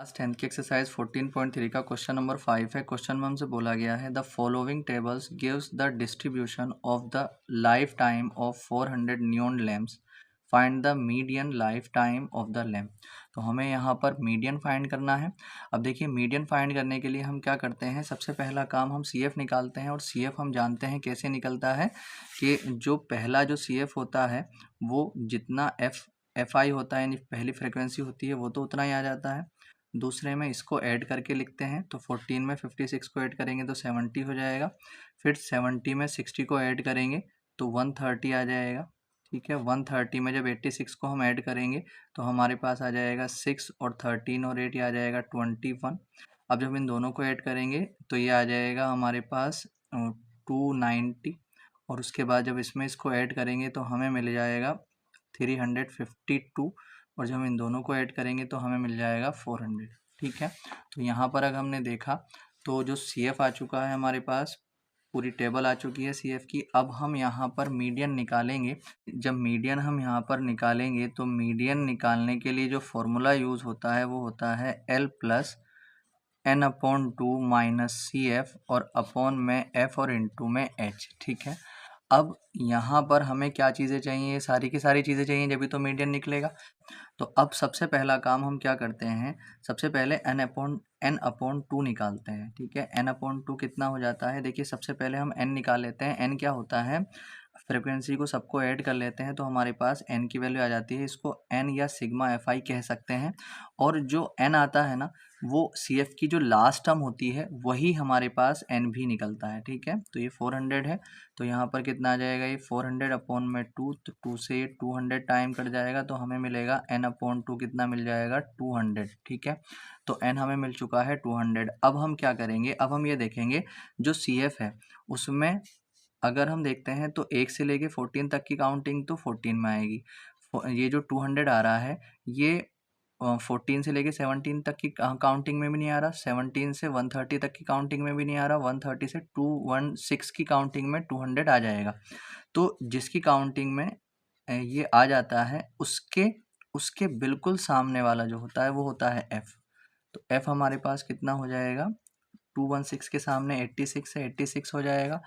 Class 10 की exercise 14.3 का question number 5 है। क्वेश्चन में हमसे बोला गया है the following tables gives the distribution of the life time of 400 neon lamps, find the median life time of the lamp. तो हमें यहाँ पर मीडियन फाइंड करना है। अब देखिए, मीडियन फाइंड करने के लिए हम क्या करते हैं, सबसे पहला काम हम CF निकालते हैं। और CF हम जानते हैं कैसे निकलता है कि जो पहला जो CF होता है वो जितना FI होता है, यानी पहली फ्रिक्वेंसी होती है, वो तो उतना ही आ जाता है। दूसरे में इसको ऐड करके लिखते हैं, तो 14 में 56 को ऐड करेंगे तो 70 हो जाएगा। फिर 70 में 60 को ऐड करेंगे तो 130 आ जाएगा। ठीक है, 130 में जब 86 को हम ऐड करेंगे तो हमारे पास आ जाएगा 6 और 13 और 8 आ जाएगा 21। अब जब इन दोनों को ऐड करेंगे तो ये आ जाएगा हमारे पास 290। और उसके बाद जब इसमें इसको ऐड करेंगे तो हमें मिल जाएगा 352। और जब हम इन दोनों को ऐड करेंगे तो हमें मिल जाएगा 400। ठीक है, तो यहाँ पर अगर हमने देखा तो जो CF आ चुका है हमारे पास, पूरी टेबल आ चुकी है CF की। अब हम यहाँ पर मीडियन निकालेंगे। जब मीडियन हम यहाँ पर निकालेंगे तो मीडियन निकालने के लिए जो फॉर्मूला यूज़ होता है वो होता है L plus N/2 minus CF और अपॉन में F और इंटू में H। ठीक है, अब यहाँ पर हमें क्या चीज़ें चाहिए, सारी की सारी चीज़ें चाहिए, जब भी तो मीडियन निकलेगा। तो अब सबसे पहला काम हम क्या करते हैं, सबसे पहले n/2 निकालते हैं। ठीक है, n/2 कितना हो जाता है, देखिए सबसे पहले हम n निकाल लेते हैं। n क्या होता है, फ्रिक्वेंसी को सबको ऐड कर लेते हैं तो हमारे पास n की वैल्यू आ जाती है। इसको n या सिग्मा FI कह सकते हैं। और जो n आता है ना, वो CF की जो लास्ट टर्म होती है वही हमारे पास n भी निकलता है। ठीक है, तो ये 400 है, तो यहाँ पर कितना आ जाएगा, ये 400 अपॉन में 2, तो 2 से 200 टाइम कट जाएगा तो हमें मिलेगा n/2 कितना मिल जाएगा, 200। ठीक है, तो n हमें मिल चुका है 200। अब हम क्या करेंगे, अब हम ये देखेंगे जो CF है उसमें अगर हम देखते हैं तो 1 से लेके 14 तक की काउंटिंग तो 14 में आएगी। ये जो 200 आ रहा है ये 14 से लेके 17 तक की काउंटिंग में भी नहीं आ रहा, 17 से 130 तक की काउंटिंग में भी नहीं आ रहा, 130 से 216 की काउंटिंग में 200 आ जाएगा। तो जिसकी काउंटिंग में ये आ जाता है उसके उसके बिल्कुल सामने वाला जो होता है वो होता है F। तो F हमारे पास कितना हो जाएगा, 216 के सामने 86 है, 86 हो जाएगा।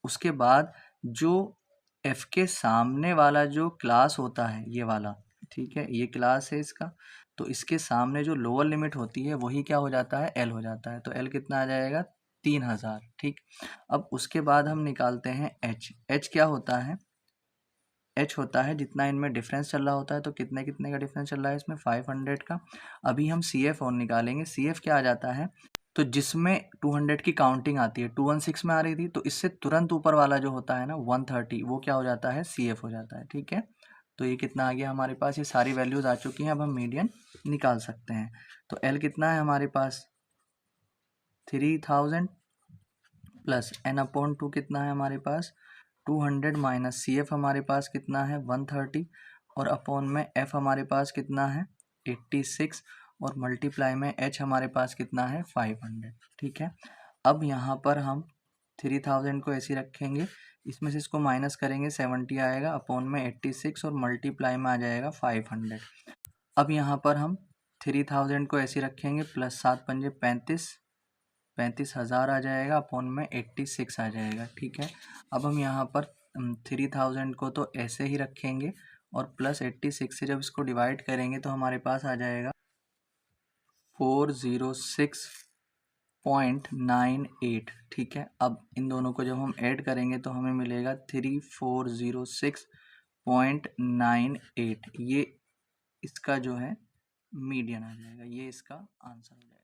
उसके बाद जो F के सामने वाला जो क्लास होता है ये वाला, ठीक है, ये क्लास है इसका, तो इसके सामने जो लोअर लिमिट होती है वही क्या हो जाता है, L हो जाता है। तो L कितना आ जाएगा, 3000। ठीक, अब उसके बाद हम निकालते हैं H। H क्या होता है, H होता है जितना इनमें डिफरेंस चल रहा होता है। तो कितने कितने का डिफरेंस चल रहा है इसमें, 500 का। अभी हम CF और निकालेंगे। CF क्या आ जाता है, तो जिसमें 200 की काउंटिंग आती है, 216 में आ रही थी, तो इससे तुरंत ऊपर वाला जो होता है ना 130, वो क्या हो जाता है, CF हो जाता है। ठीक है, तो ये कितना आ गया हमारे पास, ये सारी वैल्यूज आ चुकी हैं। अब हम मीडियन निकाल सकते हैं। तो L कितना है हमारे पास, 3000 प्लस n/2 कितना है हमारे पास, 200 माइनस CF हमारे पास कितना है, 130, और अपॉन में F हमारे पास कितना है, 86, और मल्टीप्लाई में H हमारे पास कितना है, 500। ठीक है, अब यहाँ पर हम 3000 को ऐसे रखेंगे, इसमें से इसको माइनस करेंगे 70 आएगा, अपॉन में 86 और मल्टीप्लाई में आ जाएगा 500। अब यहाँ पर हम 3000 को ऐसे रखेंगे, प्लस 7 पंजे 35, 35,000 आ जाएगा, अपॉन में 86 आ जाएगा। ठीक है, अब हम यहाँ पर 3000 को तो ऐसे ही रखेंगे और प्लस 86 से जब इसको डिवाइड करेंगे तो हमारे पास आ जाएगा 406.98। ठीक है, अब इन दोनों को जब हम ऐड करेंगे तो हमें मिलेगा 3406.98। ये इसका जो है मीडियन आ जाएगा, ये इसका आंसर हो जाएगा।